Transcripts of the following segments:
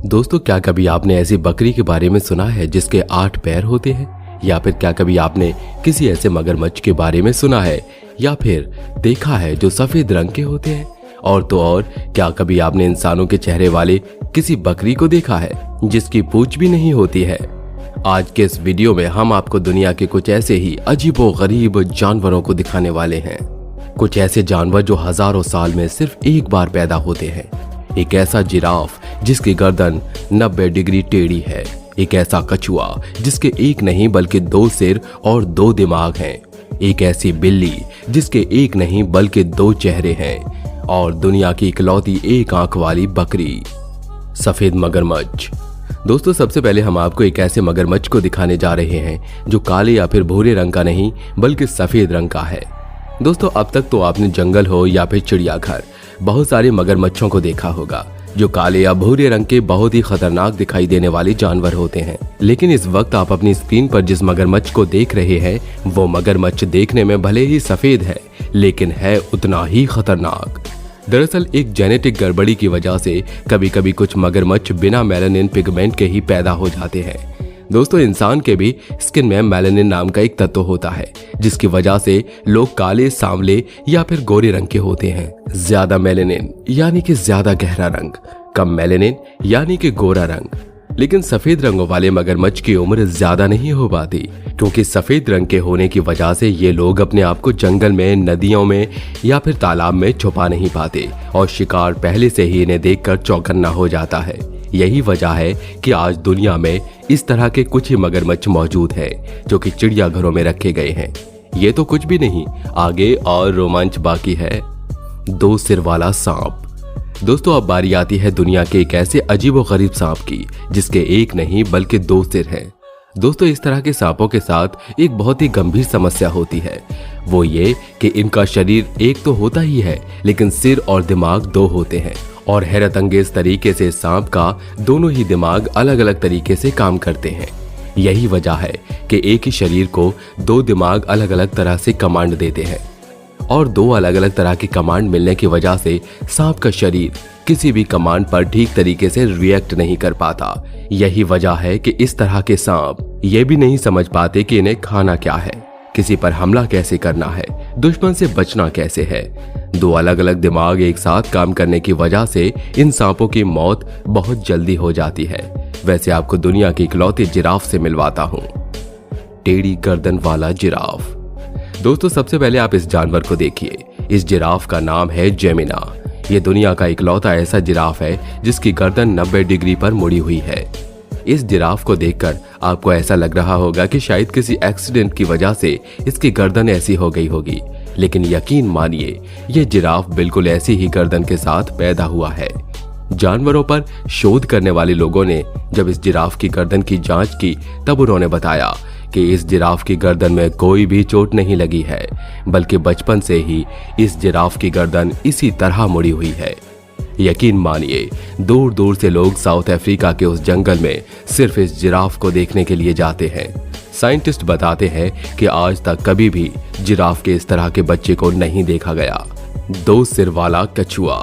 दोस्तों, क्या कभी आपने ऐसी बकरी के बारे में सुना है जिसके 8 पैर होते हैं? या फिर क्या कभी आपने किसी ऐसे मगरमच्छ के बारे में सुना है या फिर देखा है जो सफेद रंग के होते हैं? और तो और, क्या कभी आपने इंसानों के चेहरे वाले किसी बकरी को देखा है जिसकी पूंछ भी नहीं होती है? आज के इस वीडियो में हम आपको दुनिया के कुछ ऐसे ही अजीबोगरीब जानवरों को दिखाने वाले हैं। कुछ ऐसे जानवर जो हजारों साल में सिर्फ एक बार पैदा होते हैं। एक ऐसा जिराफ जिसकी गर्दन 90 डिग्री टेढ़ी है। एक ऐसा कछुआ जिसके एक नहीं बल्कि 2 सिर और 2 दिमाग हैं। एक ऐसी बिल्ली जिसके एक नहीं बल्कि 2 चेहरे हैं। और दुनिया की इकलौती एक आंख वाली बकरी, सफेद मगरमच्छ। दोस्तों, सबसे पहले हम आपको एक ऐसे मगरमच्छ को दिखाने जा रहे हैं जो काले या फिर भूरे रंग का नहीं बल्कि सफेद रंग का है। दोस्तों, अब तक तो आपने जंगल हो या फिर चिड़ियाघर बहुत सारे मगरमच्छों को देखा होगा जो काले या भूरे रंग के बहुत ही खतरनाक दिखाई देने वाले जानवर होते हैं। लेकिन इस वक्त आप अपनी स्क्रीन पर जिस मगरमच्छ को देख रहे हैं वो मगरमच्छ देखने में भले ही सफेद है लेकिन है उतना ही खतरनाक। दरअसल एक जेनेटिक गड़बड़ी की वजह से कभी कभी कुछ मगरमच्छ बिना मेलानिन पिगमेंट के ही पैदा हो जाते हैं। दोस्तों, इंसान के भी स्किन में मेलानिन नाम का एक तत्व होता है जिसकी वजह से लोग काले, सांवले या फिर गोरे रंग के होते हैं। ज्यादा मेलानिन यानी कि ज्यादा गहरा रंग, कम मेलानिन यानी कि गोरा रंग। लेकिन सफेद रंगों वाले मगरमच्छ की उम्र ज्यादा नहीं हो पाती क्योंकि सफेद रंग के होने की वजह से ये लोग अपने आप को जंगल में, नदियों में या फिर तालाब में छुपा नहीं पाते और शिकार पहले से ही इन्हें देखकर चौकन्ना हो जाता है। यही वजह है कि आज दुनिया में इस तरह के कुछ ही मगरमच्छ मौजूद हैं जो कि चिड़ियाघरों में रखे गए हैं। ये तो कुछ भी नहीं, आगे और रोमांच बाकी है। 2 सिर वाला सांप। दोस्तों, अब बारी आती है दुनिया के एक ऐसे अजीबोगरीब सांप की जिसके एक नहीं बल्कि 2 सिर हैं। दोस्तों, इस तरह के सांपों के साथ एक बहुत ही गंभीर समस्या होती है। वो ये कि इनका शरीर एक तो होता ही है लेकिन सिर और दिमाग 2 होते हैं। और हैरत अंगेज तरीके से सांप का दोनों ही दिमाग अलग अलग तरीके से काम करते हैं। यही वजह है कि एक ही शरीर को 2 दिमाग अलग अलग तरह से कमांड देते हैं और 2 अलग अलग तरह की कमांड मिलने की वजह से सांप का शरीर किसी भी कमांड पर ठीक तरीके से रिएक्ट नहीं कर पाता। यही वजह है कि इस तरह के सांप ये भी नहीं समझ पाते कि इन्हें खाना क्या है, किसी पर हमला कैसे करना है, दुश्मन से बचना कैसे है। 2 अलग अलग दिमाग एक साथ काम करने की वजह से इन सांपों की मौत बहुत जल्दी हो जाती है। वैसे आपको दुनिया की इकलौती जिराफ से मिलवाता हूँ, टेढ़ी गर्दन वाला जिराफ। दोस्तों, सबसे पहले आप इस जानवर को देखिए। इस जिराफ का नाम है जेमिना। ये दुनिया का इकलौता ऐसा जिराफ है जिसकी गर्दन 90 डिग्री पर मुड़ी हुई है। इस जिराफ को देखकर आपको ऐसा लग रहा होगा कि शायद किसी एक्सीडेंट की वजह से इसकी गर्दन ऐसी हो गई होगी, लेकिन यकीन मानिए ये जिराफ बिल्कुल ऐसी ही गर्दन के साथ पैदा हुआ है। जानवरों पर शोध करने वाले लोगों ने जब इस जिराफ की गर्दन की जांच की तब उन्होंने बताया कि इस जिराफ की गर्दन में कोई भी चोट नहीं लगी है, बल्कि बचपन से ही इस जिराफ की गर्दन इसी तरह मुड़ी हुई है। यकीन मानिए, दूर दूर से लोग साउथ अफ्रीका के उस जंगल में सिर्फ इस जिराफ को देखने के लिए जाते हैं। साइंटिस्ट बताते हैं कि आज तक कभी भी जिराफ के इस तरह के बच्चे को नहीं देखा गया। 2 सिर वाला कछुआ।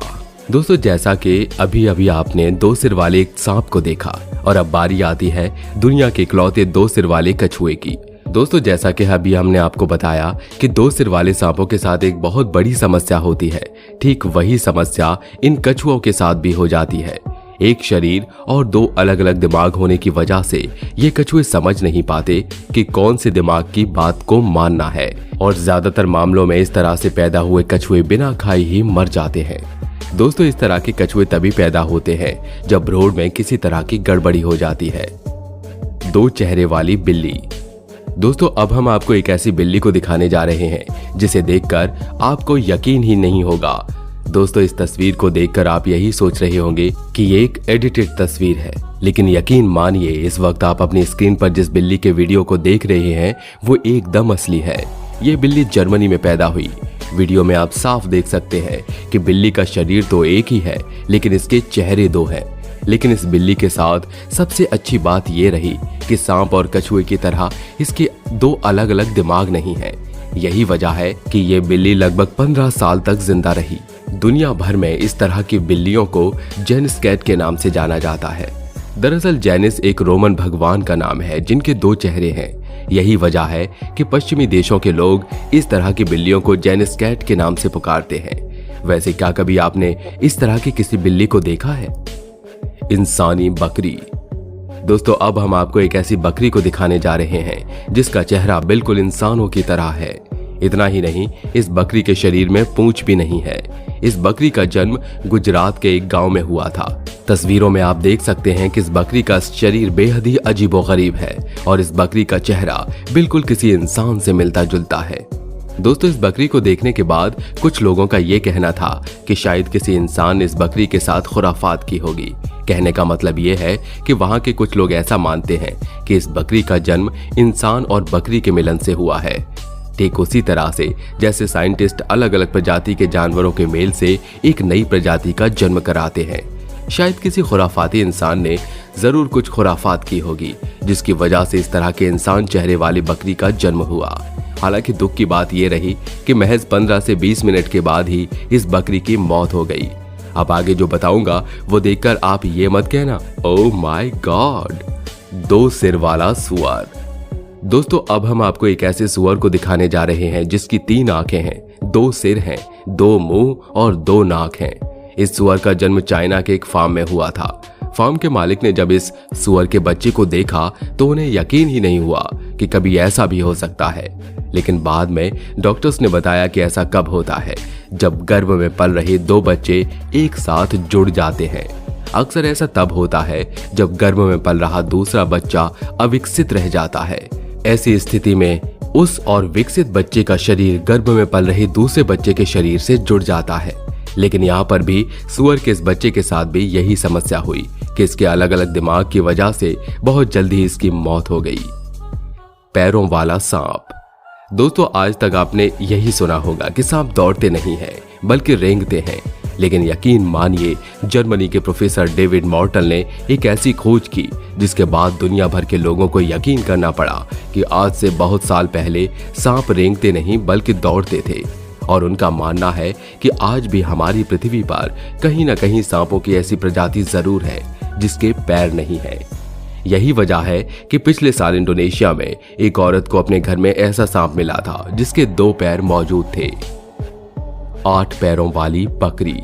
दोस्तों, जैसा कि अभी अभी आपने 2 सिर वाले एक सांप को देखा और अब बारी आती है दुनिया के इकलौते 2 सिर वाले कछुए की। दोस्तों, जैसा कि अभी हमने आपको बताया कि 2 सिर वाले सांपों के साथ एक बहुत बड़ी समस्या होती है, ठीक वही समस्या इन कछुओं के साथ भी हो जाती है। एक शरीर और 2 अलग अलग दिमाग होने की वजह से ये कछुए समझ नहीं पाते कि कौन से दिमाग की बात को मानना है और ज्यादातर मामलों में इस तरह से पैदा हुए कछुए बिना खाए ही मर जाते हैं। दोस्तों, इस तरह के कछुए तभी पैदा होते हैं जब रोड में किसी तरह की गड़बड़ी हो जाती है। 2 चेहरे वाली बिल्ली। दोस्तों, अब हम आपको एक ऐसी बिल्ली को दिखाने जा रहे हैं जिसे देखकर आपको यकीन ही नहीं होगा। दोस्तों, इस तस्वीर को देखकर आप यही सोच रहे होंगे कि ये एक एडिटेड तस्वीर है, लेकिन यकीन मानिए इस वक्त आप अपनी स्क्रीन पर जिस बिल्ली के वीडियो को देख रहे हैं वो एकदम असली है। ये बिल्ली जर्मनी में पैदा हुई। वीडियो में आप साफ देख सकते हैं कि बिल्ली का शरीर तो एक ही है लेकिन इसके चेहरे 2 हैं। लेकिन इस बिल्ली के साथ सबसे अच्छी बात ये रही कि सांप और कछुए की तरह इसके 2 अलग अलग दिमाग नहीं है। यही वजह है कि ये बिल्ली लगभग 15 साल तक जिंदा रही। दुनिया भर में इस तरह की बिल्लियों को जेनिस कैट के नाम से जाना जाता है। दरअसल जेनिस एक रोमन भगवान का नाम है जिनके 2 चेहरे हैं। यही वजह है कि पश्चिमी देशों के लोग इस तरह की बिल्लियों को जेनिस कैट के नाम से पुकारते हैं। वैसे क्या कभी आपने इस तरह की किसी बिल्ली को देखा है? इंसानी बकरी। दोस्तों अब हम आपको एक ऐसी बकरी को दिखाने जा रहे हैं जिसका चेहरा बिल्कुल इंसानों की तरह है। इतना ही नहीं, इस बकरी के शरीर में पूंछ भी नहीं है। इस बकरी का जन्म गुजरात के एक गांव में हुआ था। तस्वीरों में आप देख सकते हैं कि इस बकरी का शरीर बेहद ही अजीबोगरीब है और इस बकरी का चेहरा बिल्कुल किसी इंसान से मिलता जुलता है। दोस्तों इस बकरी को देखने के बाद कुछ लोगों का ये कहना था कि शायद किसी इंसान ने इस बकरी के साथ खुराफात की होगी। कहने का मतलब ये है कि वहां के कुछ लोग ऐसा मानते हैं कि इस बकरी का जन्म इंसान और बकरी के मिलन से हुआ है। ठीक उसी तरह से जैसे साइंटिस्ट अलग अलग प्रजाति के जानवरों के मेल से एक नई प्रजाति का जन्म कराते हैं, शायद किसी खुराफाती इंसान ने जरूर कुछ खुराफात की होगी जिसकी वजह से इस तरह के इंसान चेहरे वाली बकरी का जन्म हुआ। हालांकि दुख की बात यह रही कि महज 15 से 20 मिनट के बाद ही इस बकरी की मौत हो गई। अब आगे जो बताऊंगा वो देखकर आप ये मत कहना ओह माय गॉड, 2 सिर वाला सुअर। दोस्तों अब हम आपको एक ऐसे सुअर को दिखाने जा रहे हैं जिसकी 3 आंखें हैं, 2 सिर हैं, 2 मुंह और 2 नाक हैं। इस सुअर का जन्म चाइना के एक फार्म में हुआ था। फार्म के मालिक ने जब इस सुअर के बच्चे को देखा तो उन्हें यकीन ही नहीं हुआ कि कभी ऐसा भी हो सकता है। लेकिन बाद में डॉक्टर्स ने बताया कि ऐसा कब होता है जब गर्भ में पल रहे 2 बच्चे एक साथ जुड़ जाते हैं। अक्सर ऐसा तब होता है जब गर्भ में पल रहा दूसरा बच्चा अविकसित रह जाता है। ऐसी स्थिति में उस और विकसित बच्चे का शरीर गर्भ में पल रहे दूसरे बच्चे के शरीर से जुड़ जाता है। लेकिन यहाँ पर भी सुअर के इस बच्चे के साथ भी यही समस्या हुई कि इसके अलग अलग दिमाग की वजह से बहुत जल्दी इसकी मौत हो गई। पैरों वाला सांप। दोस्तों आज तक आपने यही सुना होगा कि सांप दौड़ते नहीं हैं बल्कि रेंगते हैं, लेकिन यकीन मानिए जर्मनी के प्रोफेसर डेविड मॉर्टल ने एक ऐसी खोज की जिसके बाद दुनिया भर के लोगों को यकीन करना पड़ा कि आज से बहुत साल पहले सांप रेंगते नहीं बल्कि दौड़ते थे। और उनका मानना है कि आज भी हमारी पृथ्वी पर कहीं न कहीं सांपों की ऐसी प्रजाति जरूर है जिसके पैर नहीं है। यही वजह है कि पिछले साल इंडोनेशिया में एक औरत को अपने घर में ऐसा सांप मिला था जिसके 2 पैर मौजूद थे। 8 पैरों वाली बकरी।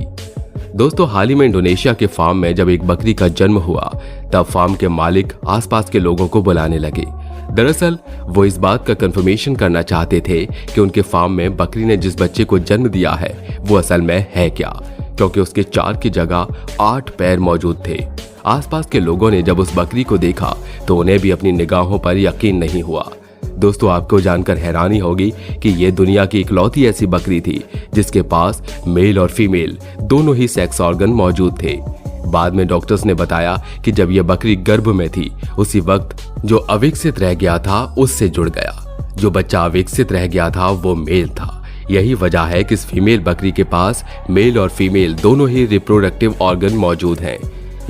दोस्तों हाल ही में इंडोनेशिया के फार्म में जब एक बकरी का जन्म हुआ तब फार्म के मालिक आसपास के लोगों को बुलाने लगे। दरअसल वो इस बात का कंफर्मेशन करना चाहते थे कि उनके फार्म में बकरी ने जिस बच्चे को जन्म दिया है वो असल में है क्या, क्योंकि उसके 4 की जगह 8 पैर मौजूद थे। आसपास के लोगों ने जब उस बकरी को देखा तो उन्हें भी अपनी निगाहों पर यकीन नहीं हुआ। दोस्तों आपको जानकर हैरानी होगी कि ये दुनिया की इकलौती ऐसी बकरी थी जिसके पास मेल और फीमेल दोनों ही सेक्स ऑर्गन मौजूद थे। बाद में डॉक्टर्स ने बताया कि जब यह बकरी गर्भ में थी उसी वक्त जो अविकसित रह गया था उससे जुड़ गया। जो बच्चा अविकसित रह गया था वो मेल था। यही वजह है कि इस फीमेल बकरी के पास मेल और फीमेल दोनों ही रिप्रोडक्टिव ऑर्गन मौजूद हैं।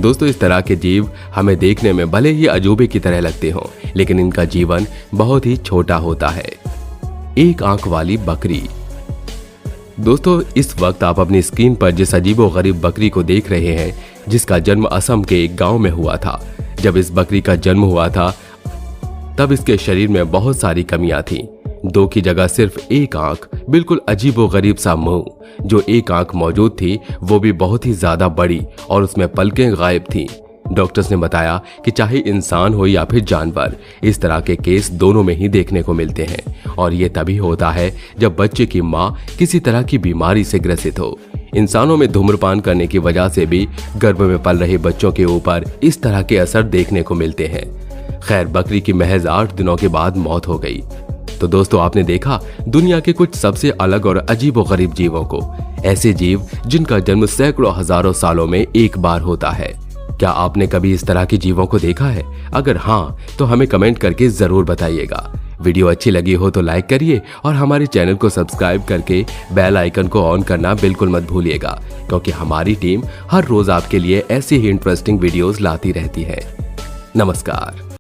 दोस्तों इस तरह के जीव हमें देखने में भले ही अजूबे की तरह लगते हों, लेकिन इनका जीवन बहुत ही छोटा होता है। 1 आंख वाली बकरी। दोस्तों इस वक्त आप अपनी स्क्रीन पर जिस अजीबोगरीब बकरी को देख रहे हैं जिसका जन्म असम के एक गांव में हुआ था। जब इस बकरी का जन्म हुआ था तब इसके शरीर में बहुत सारी कमियां थीं। 2 की जगह सिर्फ 1 आंख, बिल्कुल अजीबोगरीब सा मुंह। जो 1 आंख मौजूद थी वो भी बहुत ही ज्यादा बड़ी और उसमें पलकें गायब थीं। डॉक्टर्स ने बताया कि चाहे इंसान हो या फिर जानवर, इस तरह के केस दोनों में ही देखने को मिलते हैं और ये तभी होता है जब बच्चे की माँ किसी तरह की बीमारी से ग्रसित हो। इंसानों में धूम्रपान करने की वजह से भी गर्भ में पल रहे बच्चों के ऊपर इस तरह के असर देखने को मिलते हैं। खैर बकरी की महज 8 दिनों के बाद मौत हो गई। तो दोस्तों आपने देखा दुनिया के कुछ सबसे अलग और अजीबोगरीब जीवों को, ऐसे जीव जिनका जन्म सैकड़ों हजारों सालों में एक बार होता है। क्या आपने कभी इस तरह के जीवों को देखा है? अगर हाँ तो हमें कमेंट करके जरूर बताइएगा। वीडियो अच्छी लगी हो तो लाइक करिए और हमारे चैनल को सब्सक्राइब करके बेल आइकन को ऑन करना बिल्कुल मत भूलिएगा, क्योंकि हमारी टीम हर रोज आपके लिए ऐसी ही इंटरेस्टिंग वीडियोस लाती रहती है। नमस्कार।